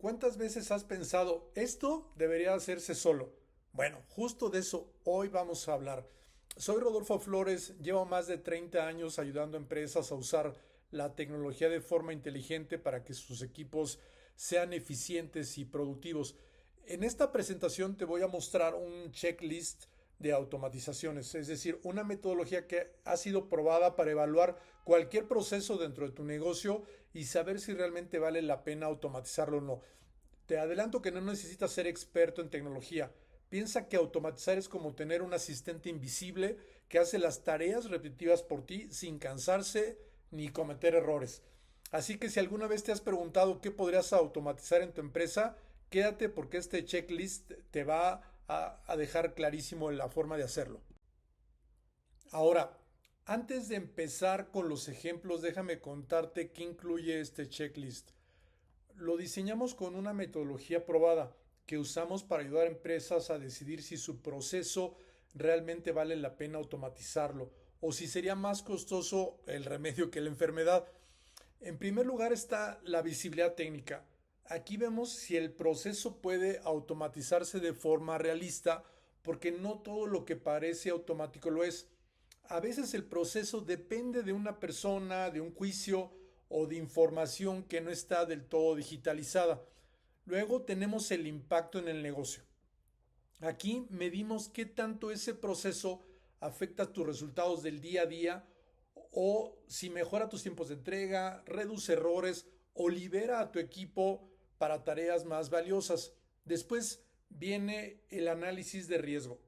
¿Cuántas veces has pensado, esto debería hacerse solo? Bueno, justo de eso hoy vamos a hablar. Soy Rodolfo Flores, llevo más de 30 años ayudando a empresas a usar la tecnología de forma inteligente para que sus equipos sean eficientes y productivos. En esta presentación te voy a mostrar un checklist de automatizaciones, es decir, una metodología que ha sido probada para evaluar cualquier proceso dentro de tu negocio y saber si realmente vale la pena automatizarlo o no. Te adelanto que no necesitas ser experto en tecnología. Piensa que automatizar es como tener un asistente invisible que hace las tareas repetitivas por ti sin cansarse ni cometer errores. Así que si alguna vez te has preguntado qué podrías automatizar en tu empresa, quédate porque este checklist te va a dejar clarísimo la forma de hacerlo. Ahora, antes de empezar con los ejemplos, déjame contarte qué incluye este checklist. Lo diseñamos con una metodología probada que usamos para ayudar a empresas a decidir si su proceso realmente vale la pena automatizarlo o si sería más costoso el remedio que la enfermedad. En primer lugar está la visibilidad técnica. Aquí vemos si el proceso puede automatizarse de forma realista, porque no todo lo que parece automático lo es. A veces el proceso depende de una persona, de un juicio o de información que no está del todo digitalizada. Luego tenemos el impacto en el negocio. Aquí medimos qué tanto ese proceso afecta tus resultados del día a día o si mejora tus tiempos de entrega, reduce errores o libera a tu equipo para tareas más valiosas. Después viene el análisis de riesgo.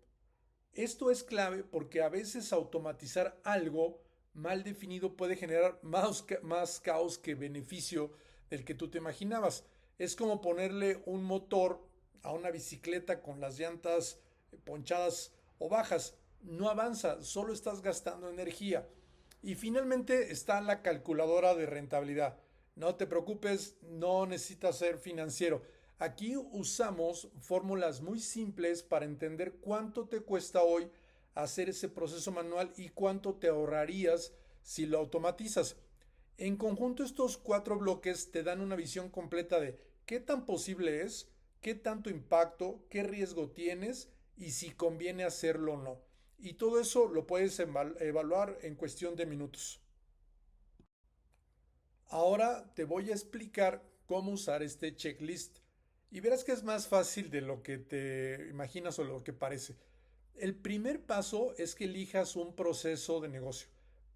Esto es clave porque a veces automatizar algo mal definido puede generar más caos que beneficio del que tú te imaginabas. Es como ponerle un motor a una bicicleta con las llantas ponchadas o bajas. No avanza, solo estás gastando energía. Y finalmente está la calculadora de rentabilidad. No te preocupes, no necesitas ser financiero. Aquí usamos fórmulas muy simples para entender cuánto te cuesta hoy hacer ese proceso manual y cuánto te ahorrarías si lo automatizas. En conjunto, estos cuatro bloques te dan una visión completa de qué tan posible es, qué tanto impacto, qué riesgo tienes y si conviene hacerlo o no. Y todo eso lo puedes evaluar en cuestión de minutos. Ahora te voy a explicar cómo usar este checklist y verás que es más fácil de lo que te imaginas o lo que parece. El primer paso es que elijas un proceso de negocio.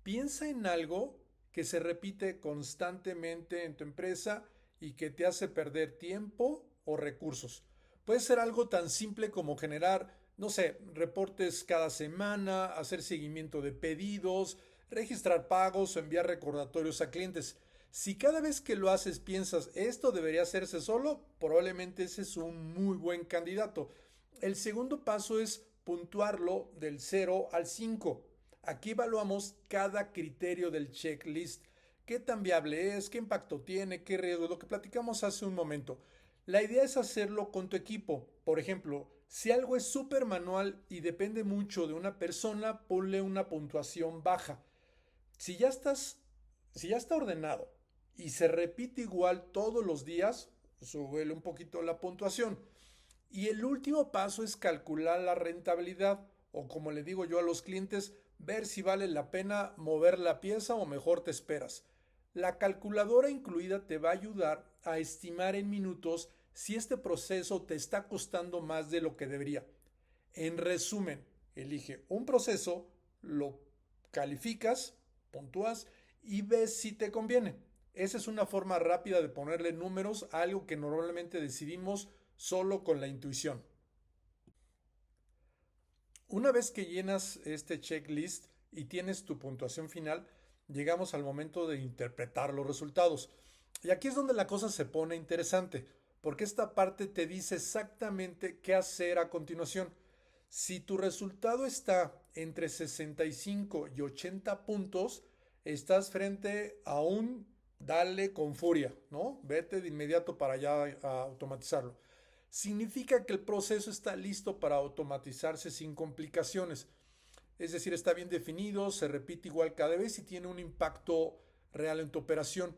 Piensa en algo que se repite constantemente en tu empresa y que te hace perder tiempo o recursos. Puede ser algo tan simple como generar, no sé, reportes cada semana, hacer seguimiento de pedidos, registrar pagos o enviar recordatorios a clientes. Si cada vez que lo haces piensas esto debería hacerse solo, probablemente ese es un muy buen candidato. El segundo paso es puntuarlo del 0 al 5. Aquí evaluamos cada criterio del checklist. ¿Qué tan viable es? ¿Qué impacto tiene? ¿Qué riesgo? Lo que platicamos hace un momento. La idea es hacerlo con tu equipo. Por ejemplo, si algo es súper manual y depende mucho de una persona, ponle una puntuación baja. Si ya estás, si ya está ordenado y se repite igual todos los días, súbele un poquito la puntuación. Y el último paso es calcular la rentabilidad o como le digo yo a los clientes, ver si vale la pena mover la pieza o mejor te esperas. La calculadora incluida te va a ayudar a estimar en minutos si este proceso te está costando más de lo que debería. En resumen, elige un proceso, lo calificas, puntúas y ves si te conviene. Esa es una forma rápida de ponerle números a algo que normalmente decidimos solo con la intuición. Una vez que llenas este checklist y tienes tu puntuación final, llegamos al momento de interpretar los resultados. Y aquí es donde la cosa se pone interesante, porque esta parte te dice exactamente qué hacer a continuación. Si tu resultado está entre 65 y 80 puntos, estás frente a un dale con furia, ¿no? Vete de inmediato para allá a automatizarlo. Significa que el proceso está listo para automatizarse sin complicaciones. Es decir, está bien definido, se repite igual cada vez y tiene un impacto real en tu operación.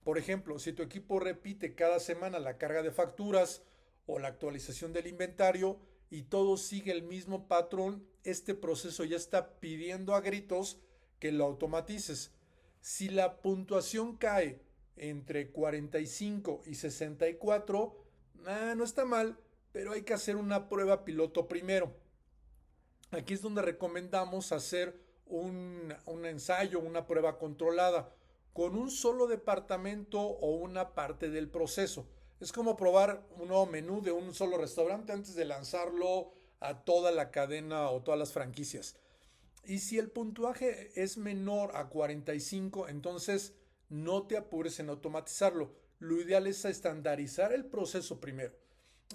Por ejemplo, si tu equipo repite cada semana la carga de facturas o la actualización del inventario y todo sigue el mismo patrón, este proceso ya está pidiendo a gritos que lo automatices. Si la puntuación cae entre 45 y 64, no está mal, pero hay que hacer una prueba piloto primero. Aquí es donde recomendamos hacer un ensayo, una prueba controlada con un solo departamento o una parte del proceso. Es como probar un nuevo menú de un solo restaurante antes de lanzarlo a toda la cadena o todas las franquicias. Y si el puntuaje es menor a 45, entonces no te apures en automatizarlo. Lo ideal es estandarizar el proceso primero.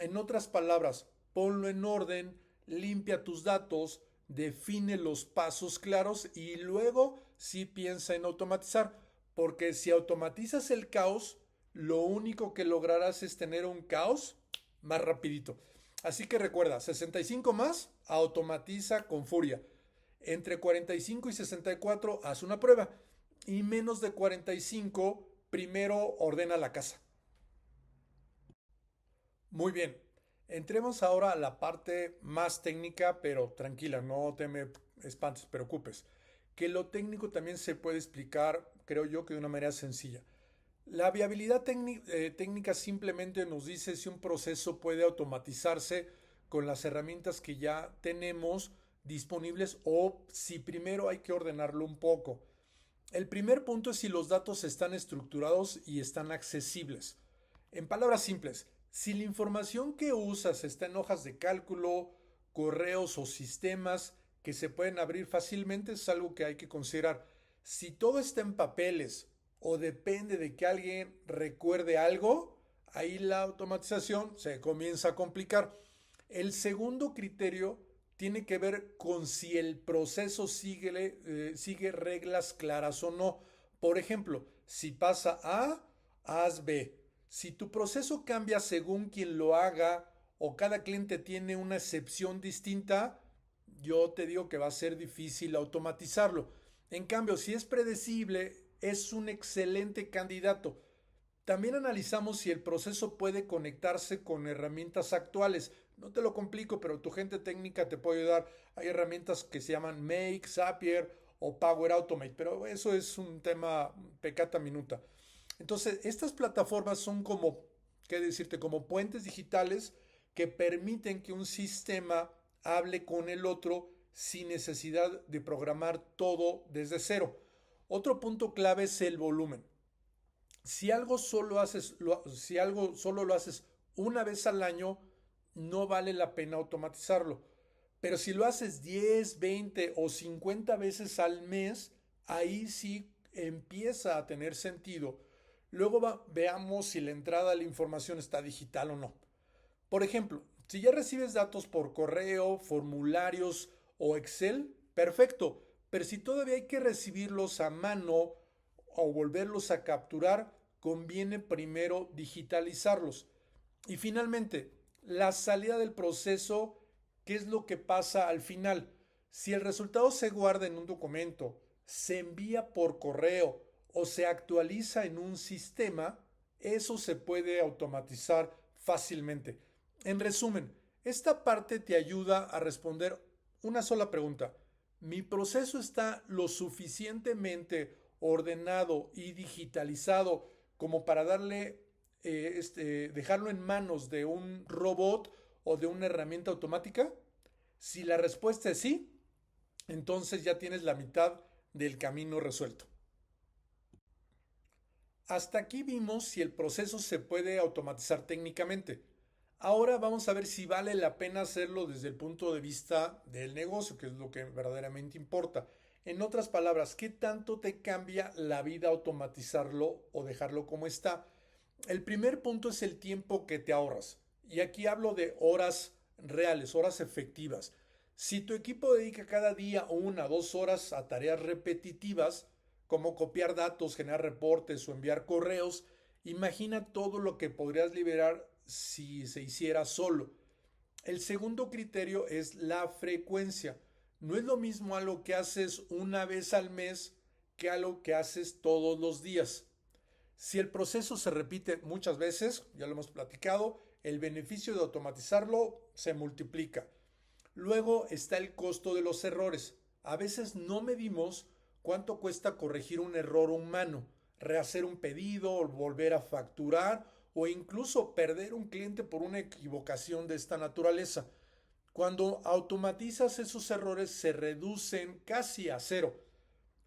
En otras palabras, ponlo en orden, limpia tus datos, define los pasos claros y luego sí piensa en automatizar. Porque si automatizas el caos, lo único que lograrás es tener un caos más rapidito. Así que recuerda, 65 más, automatiza con furia. Entre 45 y 64 haz una prueba. Y menos de 45, primero ordena la casa. Muy bien. Entremos ahora a la parte más técnica, pero tranquila, no te me espantes, preocupes. Que lo técnico también se puede explicar, creo yo, que de una manera sencilla. La viabilidad técnica simplemente nos dice si un proceso puede automatizarse con las herramientas que ya tenemos disponibles o si primero hay que ordenarlo un poco. El primer punto es si los datos están estructurados y están accesibles. En palabras simples, si la información que usas está en hojas de cálculo, correos o sistemas que se pueden abrir fácilmente, es algo que hay que considerar. Si todo está en papeles o depende de que alguien recuerde algo, ahí la automatización se comienza a complicar. El segundo criterio tiene que ver con si el proceso sigue reglas claras o no. Por ejemplo, si pasa A, haz B. Si tu proceso cambia según quien lo haga o cada cliente tiene una excepción distinta, yo te digo que va a ser difícil automatizarlo. En cambio, si es predecible, es un excelente candidato. También analizamos si el proceso puede conectarse con herramientas actuales. No te lo complico, pero tu gente técnica te puede ayudar. Hay herramientas que se llaman Make, Zapier o Power Automate, pero eso es un tema pecata minuta. Entonces, estas plataformas son como, ¿qué decirte? Como puentes digitales que permiten que un sistema hable con el otro sin necesidad de programar todo desde cero. Otro punto clave es el volumen. Si algo solo lo haces una vez al año, no vale la pena automatizarlo. Pero si lo haces 10, 20 o 50 veces al mes, ahí sí empieza a tener sentido. Luego veamos si la entrada a la información está digital o no. Por ejemplo, si ya recibes datos por correo, formularios o Excel, perfecto. Pero si todavía hay que recibirlos a mano o volverlos a capturar, conviene primero digitalizarlos. Y finalmente, la salida del proceso, ¿qué es lo que pasa al final? Si el resultado se guarda en un documento, se envía por correo o se actualiza en un sistema, eso se puede automatizar fácilmente. En resumen, esta parte te ayuda a responder una sola pregunta. ¿Mi proceso está lo suficientemente ordenado y digitalizado como para dejarlo en manos de un robot o de una herramienta automática? Si la respuesta es sí, entonces ya tienes la mitad del camino resuelto. Hasta aquí vimos si el proceso se puede automatizar técnicamente. Ahora vamos a ver si vale la pena hacerlo desde el punto de vista del negocio, que es lo que verdaderamente importa. En otras palabras, ¿qué tanto te cambia la vida automatizarlo o dejarlo como está? El primer punto es el tiempo que te ahorras. Y aquí hablo de horas reales, horas efectivas. Si tu equipo dedica cada día 1 o 2 horas a tareas repetitivas, como copiar datos, generar reportes o enviar correos, imagina todo lo que podrías liberar si se hiciera solo. El segundo criterio es la frecuencia. No es lo mismo algo que haces una vez al mes que algo que haces todos los días. Si el proceso se repite muchas veces, ya lo hemos platicado, el beneficio de automatizarlo se multiplica. Luego está el costo de los errores. A veces no medimos cuánto cuesta corregir un error humano, rehacer un pedido, volver a facturar o incluso perder un cliente por una equivocación de esta naturaleza. Cuando automatizas esos errores se reducen casi a cero.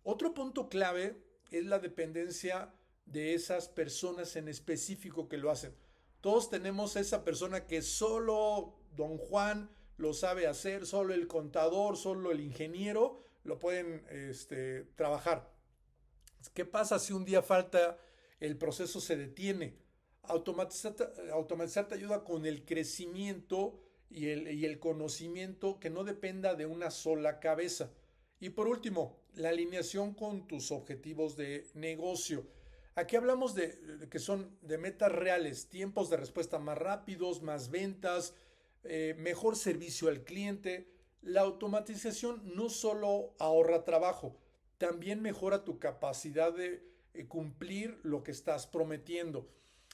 Otro punto clave es la dependencia de esas personas en específico que lo hacen. Todos tenemos esa persona que solo don Juan lo sabe hacer, solo el contador, solo el ingeniero lo pueden trabajar. ¿Qué pasa si un día falta, el proceso se detiene? Automatizar, automatizar te ayuda con el crecimiento y el conocimiento que no dependa de una sola cabeza. Y por último, la alineación con tus objetivos de negocio. Aquí hablamos de que son de metas reales, tiempos de respuesta más rápidos, más ventas, mejor servicio al cliente. La automatización no solo ahorra trabajo, también mejora tu capacidad de cumplir lo que estás prometiendo.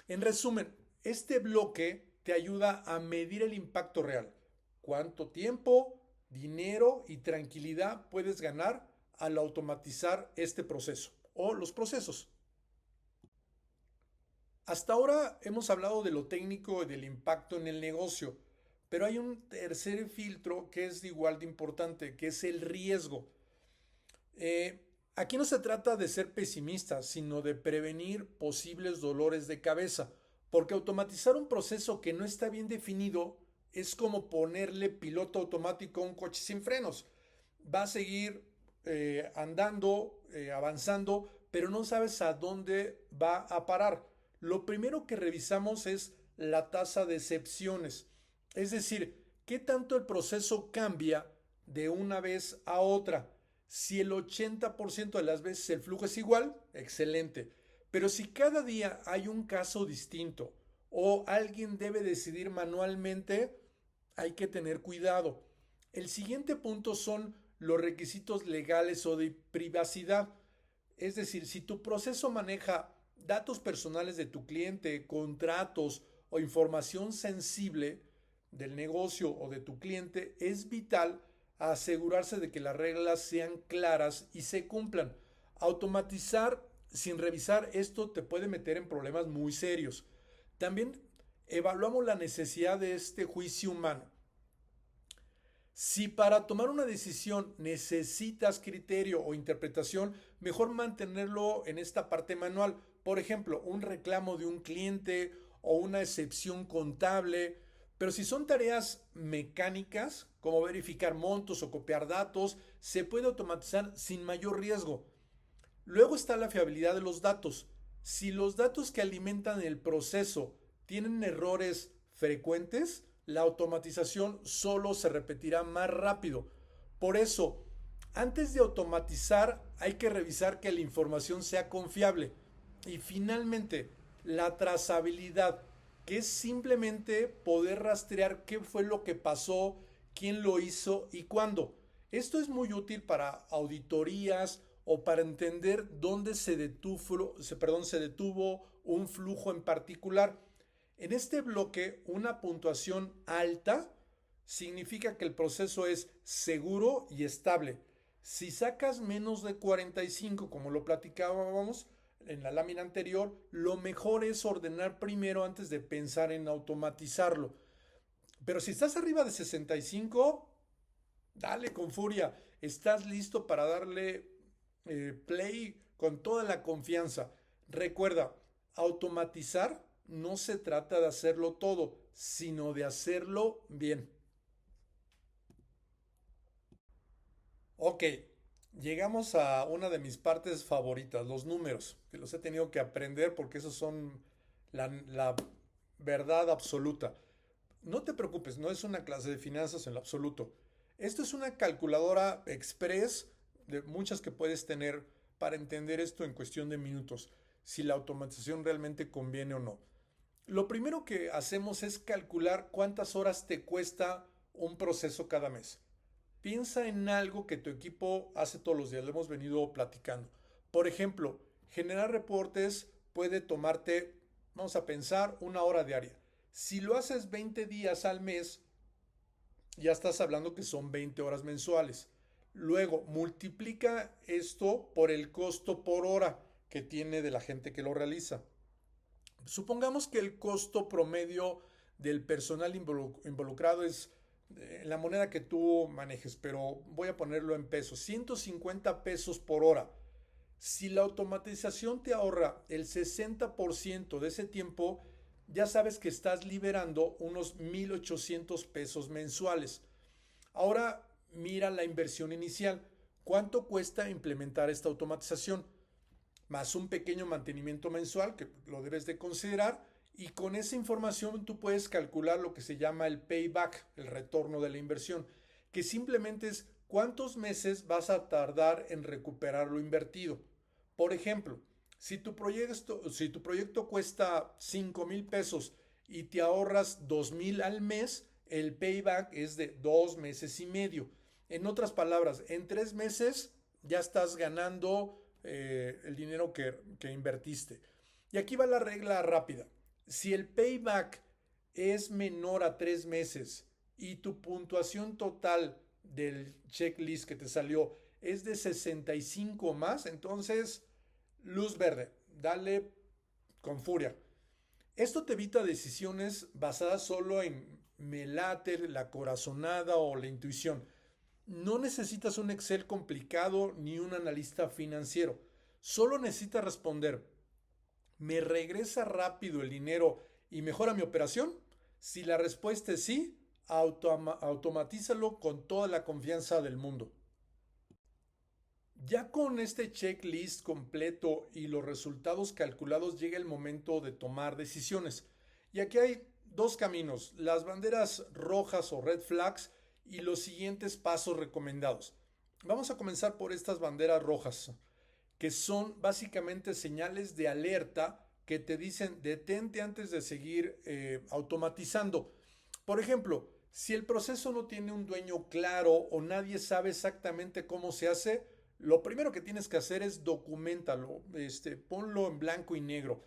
En resumen, este bloque te ayuda a medir el impacto real. ¿Cuánto tiempo, dinero y tranquilidad puedes ganar al automatizar este proceso o los procesos? Hasta ahora hemos hablado de lo técnico y del impacto en el negocio, pero hay un tercer filtro que es igual de importante, que es el riesgo. Aquí no se trata de ser pesimistas, sino de prevenir posibles dolores de cabeza, porque automatizar un proceso que no está bien definido es como ponerle piloto automático a un coche sin frenos. Va a seguir andando, avanzando, pero no sabes a dónde va a parar. Lo primero que revisamos es la tasa de excepciones, es decir, qué tanto el proceso cambia de una vez a otra. Si el 80% de las veces el flujo es igual, excelente. Pero si cada día hay un caso distinto o alguien debe decidir manualmente, hay que tener cuidado. El siguiente punto son los requisitos legales o de privacidad. Es decir, si tu proceso maneja datos personales de tu cliente, contratos o información sensible del negocio o de tu cliente, es vital asegurarse de que las reglas sean claras y se cumplan. Automatizar sin revisar esto te puede meter en problemas muy serios. También evaluamos la necesidad de este juicio humano. Si para tomar una decisión necesitas criterio o interpretación, mejor mantenerlo en esta parte manual. Por ejemplo, un reclamo de un cliente o una excepción contable. Pero si son tareas mecánicas, como verificar montos o copiar datos, se puede automatizar sin mayor riesgo. Luego está la fiabilidad de los datos. Si los datos que alimentan el proceso tienen errores frecuentes, la automatización solo se repetirá más rápido. Por eso, antes de automatizar, hay que revisar que la información sea confiable. Y finalmente, la trazabilidad, que es simplemente poder rastrear qué fue lo que pasó, quién lo hizo y cuándo. Esto es muy útil para auditorías o para entender dónde se detuvo un flujo en particular. En este bloque, una puntuación alta significa que el proceso es seguro y estable. Si sacas menos de 45, como lo platicábamos en la lámina anterior, lo mejor es ordenar primero antes de pensar en automatizarlo. Pero si estás arriba de 65, dale con furia. Estás listo para darle play con toda la confianza. Recuerda, automatizar no se trata de hacerlo todo, sino de hacerlo bien. Ok, llegamos a una de mis partes favoritas, los números, que los he tenido que aprender porque esos son la verdad absoluta. No te preocupes, no es una clase de finanzas en lo absoluto. Esto es una calculadora express de muchas que puedes tener para entender esto en cuestión de minutos, si la automatización realmente conviene o no. Lo primero que hacemos es calcular cuántas horas te cuesta un proceso cada mes. Piensa en algo que tu equipo hace todos los días, lo hemos venido platicando. Por ejemplo, generar reportes puede tomarte, vamos a pensar, 1 hora diaria. Si lo haces 20 días al mes, ya estás hablando que son 20 horas mensuales. Luego, multiplica esto por el costo por hora que tiene de la gente que lo realiza. Supongamos que el costo promedio del personal involucrado es la moneda que tú manejes, pero voy a ponerlo en pesos, 150 pesos por hora. Si la automatización te ahorra el 60% de ese tiempo, ya sabes que estás liberando unos 1,800 pesos mensuales. Ahora mira la inversión inicial. ¿Cuánto cuesta implementar esta automatización? Más un pequeño mantenimiento mensual que lo debes de considerar, y con esa información tú puedes calcular lo que se llama el payback, el retorno de la inversión, que simplemente es cuántos meses vas a tardar en recuperar lo invertido. Por ejemplo, si tu proyecto cuesta 5,000 pesos y te ahorras 2,000 al mes, el payback es de 2 meses y medio. En otras palabras, en 3 meses ya estás ganando el dinero que invertiste. Y aquí va la regla rápida. Si el payback es menor a 3 meses y tu puntuación total del checklist que te salió es de 65 más, entonces luz verde, dale con furia. Esto te evita decisiones basadas solo en me late, la corazonada o la intuición. No necesitas un Excel complicado ni un analista financiero. Solo necesitas responder, ¿me regresa rápido el dinero y mejora mi operación? Si la respuesta es sí, automatízalo con toda la confianza del mundo. Ya con este checklist completo y los resultados calculados llega el momento de tomar decisiones. Y aquí hay dos caminos, las banderas rojas o red flags y los siguientes pasos recomendados. Vamos a comenzar por estas banderas rojas, que son básicamente señales de alerta que te dicen detente antes de seguir automatizando. Por ejemplo, si el proceso no tiene un dueño claro o nadie sabe exactamente cómo se hace, lo primero que tienes que hacer es documentalo, ponlo en blanco y negro.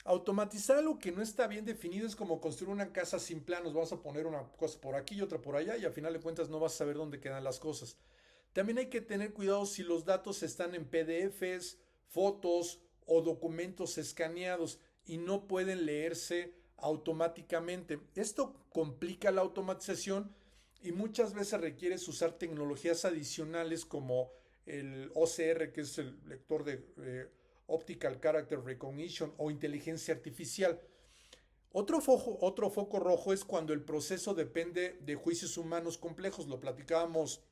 Automatizar algo que no está bien definido es como construir una casa sin planos. Vas a poner una cosa por aquí y otra por allá y al final de cuentas no vas a saber dónde quedan las cosas. También hay que tener cuidado si los datos están en PDFs, fotos o documentos escaneados y no pueden leerse automáticamente. Esto complica la automatización y muchas veces requieres usar tecnologías adicionales como el OCR, que es el lector de Optical Character Recognition, o inteligencia artificial. Otro foco rojo es cuando el proceso depende de juicios humanos complejos. Lo platicábamos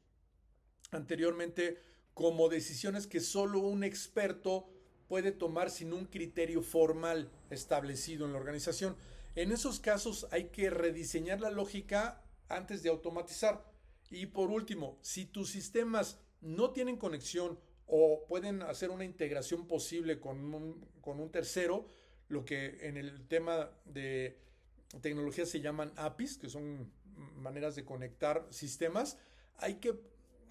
anteriormente como decisiones que solo un experto puede tomar sin un criterio formal establecido en la organización. En esos casos hay que rediseñar la lógica antes de automatizar. Y por último, si tus sistemas no tienen conexión o pueden hacer una integración posible con un tercero, lo que en el tema de tecnología se llaman APIs, que son maneras de conectar sistemas, hay que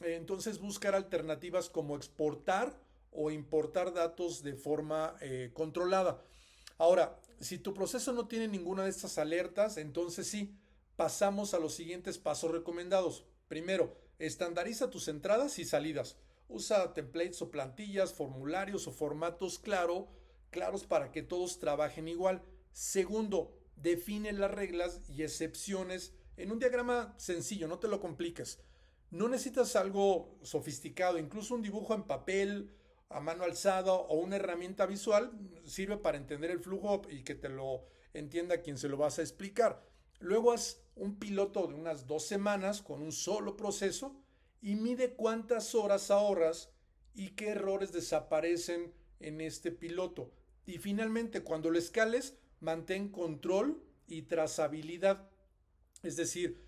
entonces buscar alternativas como exportar o importar datos de forma controlada. Ahora, si tu proceso no tiene ninguna de estas alertas, entonces sí, pasamos a los siguientes pasos recomendados. Primero, estandariza tus entradas y salidas. Usa templates o plantillas, formularios o formatos claros para que todos trabajen igual. Segundo, define las reglas y excepciones en un diagrama sencillo, no te lo compliques. No necesitas algo sofisticado, incluso un dibujo en papel, a mano alzada o una herramienta visual sirve para entender el flujo y que te lo entienda quien se lo vas a explicar. Luego haz un piloto de unas 2 semanas con un solo proceso y mide cuántas horas ahorras y qué errores desaparecen en este piloto. Y finalmente, cuando lo escales, mantén control y trazabilidad. Es decir,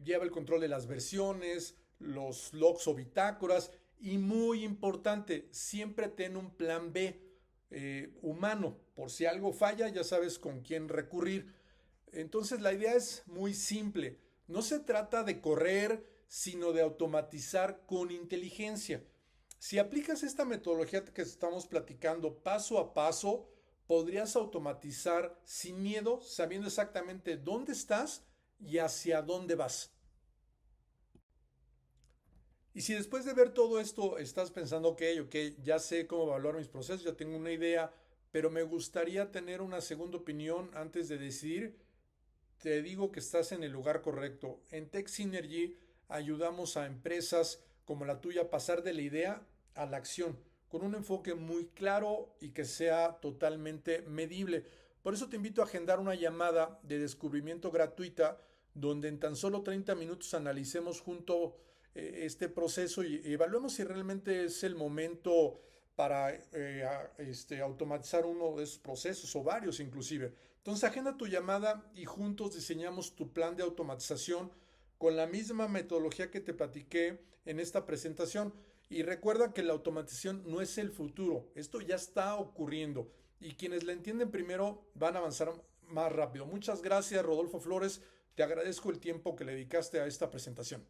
lleva el control de las versiones, los logs o bitácoras y muy importante, siempre ten un plan B humano. Por si algo falla, ya sabes con quién recurrir. Entonces la idea es muy simple. No se trata de correr, sino de automatizar con inteligencia. Si aplicas esta metodología que estamos platicando paso a paso, podrías automatizar sin miedo, sabiendo exactamente dónde estás y hacia dónde vas. Y si después de ver todo esto estás pensando, ok, ya sé cómo evaluar mis procesos, ya tengo una idea, pero me gustaría tener una segunda opinión antes de decidir, te digo que estás en el lugar correcto. En Tech Synergy ayudamos a empresas como la tuya a pasar de la idea a la acción, con un enfoque muy claro y que sea totalmente medible. Por eso te invito a agendar una llamada de descubrimiento gratuita donde en tan solo 30 minutos analicemos junto este proceso y evaluemos si realmente es el momento para automatizar uno de esos procesos o varios inclusive. Entonces agenda tu llamada y juntos diseñamos tu plan de automatización con la misma metodología que te platiqué en esta presentación. Y recuerda que la automatización no es el futuro, esto ya está ocurriendo y quienes la entienden primero van a avanzar más rápido. Muchas gracias, Rodolfo Flores, te agradezco el tiempo que le dedicaste a esta presentación.